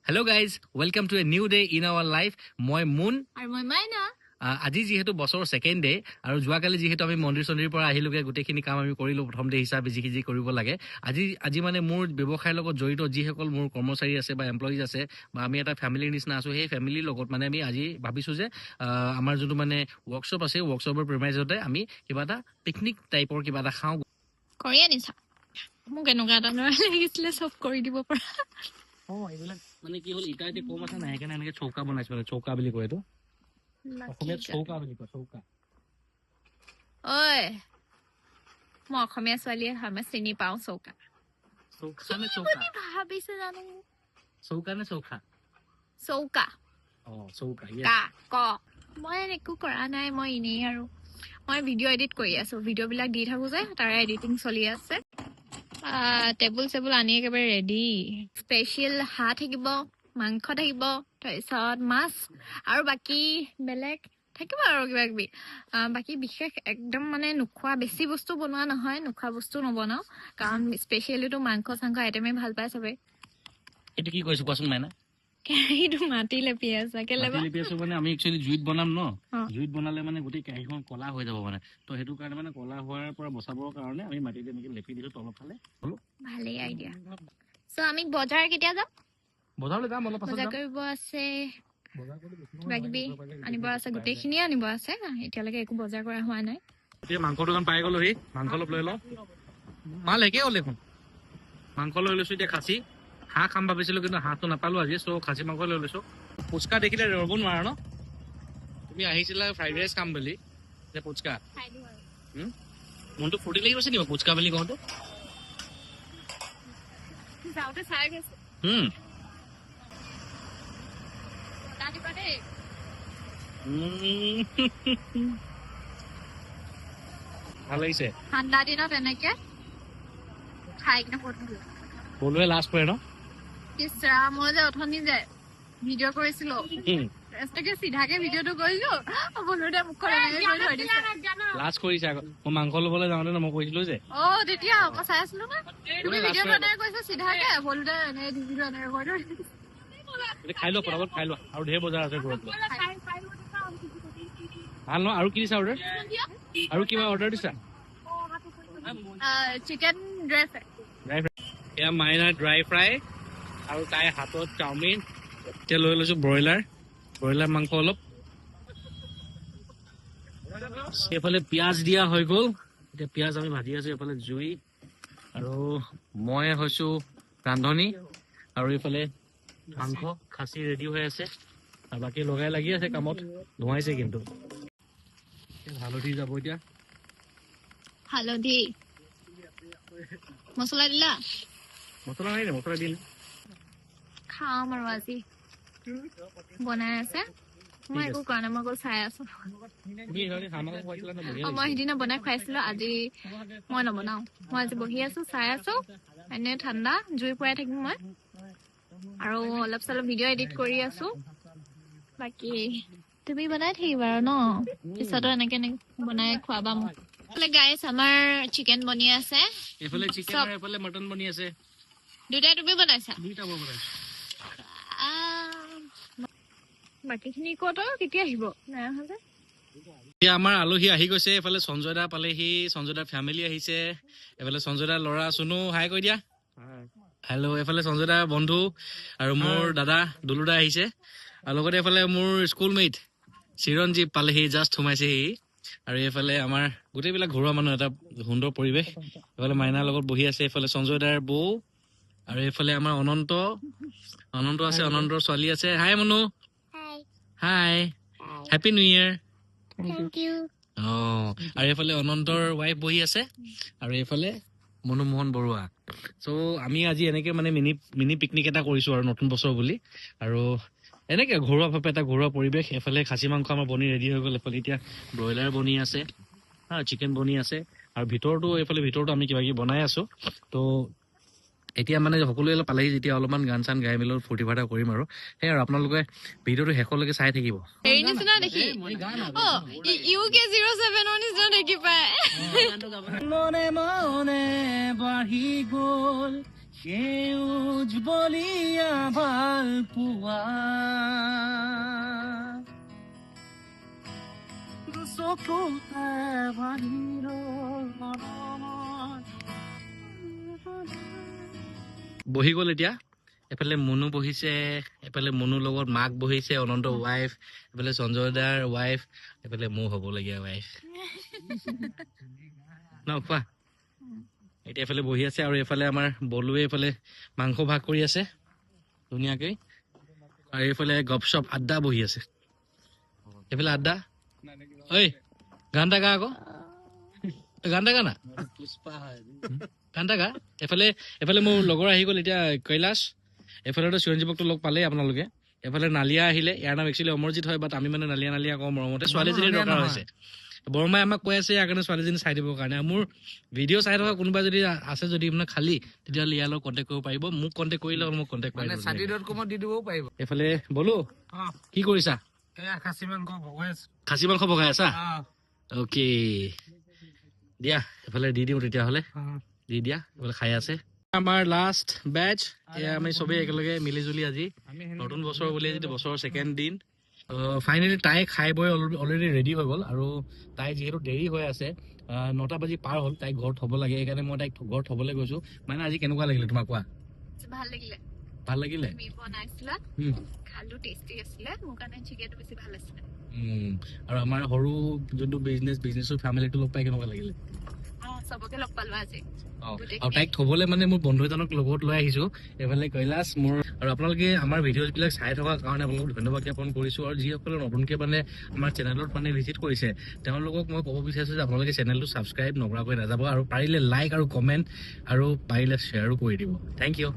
Hello guys, welcome to a new day in our life. Moi Moon আৰু মই মাইনা আজি যেহেতু বছৰ সেকেন্ড ডে আৰু যোৱাকালি যেহেতু আমি মন্দিৰ চন্দিৰ পৰা আহিলোগে গোটেইখিনি কাম আমি কৰিলো প্ৰথম ডে হিচাপে যি কৰিব লাগে আজি মানে মোৰ ব্যৱসায়ৰ লগত জড়িত যিসকল মোৰ কৰ্মচাৰী আছে বা এমপ্লয়িজ আছে বা আমি এটা ফ্যামিলিৰ নিচিনা আছো সেই ফ্যামিলিৰ লগত মানে আমি আজি ভাবিছো যে আমাৰ যোনটো মানে ওয়াৰ্কশ্বপ আছে ওয়াৰ্কশ্বপৰ প্ৰিমাইজতে আমি কিবা এটা পিকনিক টাইপৰ কিবা এটা খাওঁ কৰি আনিছা মোক এনেকুৱা এটা লাগিছিলে চব কৰি দিব পৰা এইবিলাক মানে কি হ'ল ইটা কম আছে নাই সেইকাৰণে এনেকে চৌকা বনাইছো মানে চৌকা বুলি কয় এইটো অসমীয়াত চৌকা বুলি কয় চৌকা ঐ মই অসমীয়া ছোৱালীয়ে হয় মই চিনি পাওঁ চৌকা চৌকা নে চৌকা ভাবিছো জানো চৌকা নে চৌকা চৌকা চৌকা কা ক মই একো কৰা নাই মই এনেই আৰু মই ভিডিঅ' এডিট কৰি আছো ভিডিঅ' বিলাক দি থাকো যে তাৰে এডিটিং চলি আছে টেবুল চেবুল আনি একেবাৰে ৰেডি স্পেচিয়েল হাঁহ থাকিব মাংস থাকিব তাৰপিছত মাছ আৰু বাকী বেলেগ থাকিব আৰু কিবা কিবি বাকী বিশেষ একদম মানে নোখোৱা বেছি বস্তু বনোৱা নহয় নোখোৱা বস্তু নবনাও কাৰণ স্পেচিয়েলিটো মাংস চাংস আইটেমেই ভাল পায় চবেই এইটো কি কৈছো কোৱাচোন মাইনা কেৰাহীটো মাটি লেপি আছা কেলেবা লেপি আছো মানে আমি একচুৱেলি জুইত বনাম ন জুইত বনালে মানে গোটেই কেৰাহীখন কলা হৈ যাব মানে তো সেইটো কাৰণে মানে কলা হোৱাৰ পৰা বচাবৰ কাৰণে আমি মাটিতে এনেকে লেপি দিছো তলৰ ফালে ভালেই আইডিয়া চ' আমি বজাৰ কেতিয়া যাম বজাৰলৈ যাম অলপ পাছত বজাৰ যাম কৰিব আছে কিবা কিবি আনিব আছে গোটেইখিনিয়ে আনিব আছে এতিয়ালৈকে একো বজাৰ কৰা হোৱা নাই এতিয়া মাংস দোকান পাই গ'লোহি মাংস অলপ লৈ লওঁ মাল একে হ'ল দেখোন মাংস লৈ লৈছো এতিয়া খাচী হাঁহ খাম ভাবিছিলো কিন্তু হাঁহটো নাপালো আজি চ' খাচী মাংস লৈ লৈছো ফুচকা দেখিলে ৰ'ব নোৱাৰা ন তুমি আহিছিলা ফ্ৰাইড ৰাইচ খাম বুলি যে ফুচকা মনটো ফূৰ্তি লাগি গৈছে নেকি ফুচকা বুলি কওঁতে যাওঁতে চাই গৈছে ভাল লাগিছে ঠাণ্ডা দিনত এনেকে খাই কিনে বলোৱে লাষ্ট পৰে ন মই যে অথনি যে ভিডিঅ' কৰিছিলো চিধাকে ভিডিঅ'টো কৰিলো বলোতে মুখখন লাষ্ট কৰিছে আকৌ মই মাংস ল'বলৈ যাওঁতে ন মই কৈছিলো যে তেতিয়া মই চাই আছিলো ন তুমি ভিডিঅ' বনাই কৈছা চিধাকে বলোতে এনেকে ভিডিঅ' এনেকে কৰি খাই লোৱা পটাপট খাই লোৱা আৰু ঢেৰ বজাৰ আছে ঘৰত ভাল ন আৰু কি দিছা অৰ্ডাৰ আৰু কিবা অৰ্ডাৰ দিছা চিকেন ড্ৰাই ফ্ৰাই এয়া মাইনাৰ ড্ৰাই ফ্ৰাই আৰু তাইৰ হাতত চাওমিন এতিয়া লৈ লৈছো ব্ৰইলাৰ মাংস অলপ এইফালে পিঁয়াজ দিয়া হৈ গ'ল এতিয়া পিঁয়াজ আমি ভাজি আছো এইফালে জুই আৰু মই হৈছো ৰান্ধনি আৰু এইফালে মাংস খাচী ৰেডি হৈ আছে আৰু বাকী লগাই লাগি আছে কামত ধুৱাইছে কিন্তু হালধি যাব এতিয়া হালধি মছলা দিলা মছলা নাই মছলা দিলে খাম আৰু আজি বনাই আছে মই একো কৰা নাই মই অকল চাই আছো মই সিদিনা বনাই খুৱাইছিলো আজি মই নবনাও মই আজি বহি আছো চাই আছো এনে ঠাণ্ডা জুই পুৰাই থাকিম মই আৰু অলপ চলপ ভিডিঅ' এডিট কৰি আছো বাকী তুমি বনাই থাকিবা আৰু ন পিছতো এনেকে বনাই খুৱাবা মোক গাইছ আমাৰ চিকেন বনি আছে এইফালে চিকেন আৰু এইফালে মটন বনি আছে দুটাই তুমি বনাইছা দুইটা মই বনাইছো বাকীখিনি ক'ত কেতিয়া আহিব এতিয়া আমাৰ আলহী আহি গৈছে এইফালে সঞ্জয় দা পালেহি সঞ্জয় দা ফেমিলি আহিছে এইফালে সঞ্জয় দাৰ ল'ৰা চুনু হাই কৈ দিয়া হেল্ল' এইফালে সঞ্জয় দাৰ বন্ধু আৰু মোৰ দাদা দুলু দা আহিছে আৰু লগতে এইফালে মোৰ স্কুলমেট চিৰঞ্জীৱ পালেহি জাষ্ট সোমাইছেহি আৰু এইফালে আমাৰ গোটেইবিলাক ঘৰুৱা মানুহ এটা সুন্দৰ পৰিৱেশ এইফালে মাইনাৰ লগত বহি আছে এইফালে সঞ্জয় দাৰ বৌ আৰু এইফালে আমাৰ অনন্ত আছে অনন্তৰ ছোৱালী আছে hi Monu hi happy new year thank you আৰু এইফালে অনন্তৰ ৱাইফ বহি আছে আৰু এইফালে মনোমোহন বৰুৱা চ' আমি আজি এনেকে মানে মিনি পিকনিক এটা কৰিছো আৰু নতুন বছৰ বুলি আৰু এনেকে ঘৰুৱাভাৱে এটা ঘৰুৱা পৰিৱেশ এইফালে খাচী মাংস আমাৰ বনি ৰেডি হৈ গ'ল এইফালে এতিয়া ব্ৰইলাৰ বনি আছে চিকেন বনি আছে আৰু এইফালে ভিতৰতো আমি কিবা কিবি বনাই আছো তো এতিয়া মানে সকলোৱে পালেহি যেতিয়া অলপমান গান চান গাই মেলি ফূৰ্তি ফাৰ্তা কৰিম আৰু সেই আৰু আপোনালোকে ভিডিঅ'টো শেষলৈকে চাই থাকিব মনে মনে বাঢ়ি গ'ল সেউজ বলিয়া ভাল পোৱা চকুতে বহি গ'ল এতিয়া এফালে মুনু বহিছে এফালে মুনুৰ লগত মাক বহিছে অনন্ত ৱাইফ এফালে সঞ্জয় দাৰ ৱাইফ এফালে মোৰ হ'বলগীয়া ৱাইফ ন কোৱা এতিয়া এফালে বহি আছে আৰু এফালে আমাৰ বলুৱে এফালে মাংস ভাগ কৰি আছে ধুনীয়াকৈ আৰু এইফালে গপচপ আড্ডা বহি আছে এইফালে আড্ডা ঐ গান এটা গা আকৌ গান এটা গা না গান এটা গা এফালে এফালে মোৰ লগৰ আহি গ'ল এতিয়া কৈলাশ এফালেতো চিৰঞ্জীৱকটো লগ পালেই আপোনালোকে এফালে নালিয়া আহিলে ইয়াৰ নাম একচুৱেলি অমৰজিৎ হয় বাট আমি মানে নালিয়া নালিয়া কওঁ মৰমতে ছোৱালীজনী দৰকাৰ হৈছে বৰমাই আমাক কৈ আছে ইয়াৰ কাৰণে ছোৱালীজনী চাই দিবৰ কাৰণে মোৰ ভিডিঅ' চাই থকা কোনোবা যদি আছে যদি মানে খালী তেতিয়াহ'লে ইয়াৰ লগত কণ্টেক্ট কৰিব পাৰিব মোক কণ্টেক্ট কৰিলে মোক কণ্টেক্ট কৰিব দি দিবও পাৰিব এফালে বলো কি কৰিছা খাচী মাংস ভগাই আছা অ'কে দিয়া এফালে দি দিওঁ তেতিয়াহ'লে দি দিয়া এফালে খাই আছে আমাৰ লাষ্ট বেচ এয়া আমি চবেই একেলগে মিলি জুলি আজি নতুন বছৰ বুলি আজি বছৰৰ ছেকেণ্ড দিন ফাইনেলি তাই খাই বৈ অলৰেডি ৰেডি হৈ গ'ল আৰু তাই যিহেতু দেৰি হৈ আছে 9টা বাজি পাৰ হ'ল তাইক ঘৰত থ'ব লাগে সেইকাৰণে মই তাইক ঘৰত থ'বলৈ গৈছোঁ মানে আজি কেনেকুৱা লাগিলে তোমাক কোৱা ভাল লাগিলে ভাল লাগিলে তুমি বনাইছিলা খালো টেষ্টি আছিলে মোৰ কাৰণে চিকেনটো বেছি ভাল আছিলে আৰু আমাৰ সৰু যোনটো বিজনেছৰ ফেমিলিটো লগ পাই কেনেকুৱা লাগিলে চবকে লগ পালো আজি আৰু তাইক থ'বলৈ মানে মোৰ বন্ধু এজনক লগত লৈ আহিছোঁ এইফালে কৈলাশ মোৰ আৰু আপোনালোকে আমাৰ ভিডিঅ'বিলাক চাই থকাৰ কাৰণে আপোনালোকক ধন্যবাদ জ্ঞাপন কৰিছোঁ আৰু যিসকলে নতুনকৈ মানে আমাৰ চেনেলত মানে ভিজিট কৰিছে তেওঁলোকক মই ক'ব বিচাৰিছোঁ যে আপোনালোকে চেনেলটো ছাবস্ক্ৰাইব নকৰাকৈ নাযাব আৰু পাৰিলে লাইক আৰু কমেণ্ট আৰু পাৰিলে শ্বেয়াৰো কৰি দিব থেংক ইউ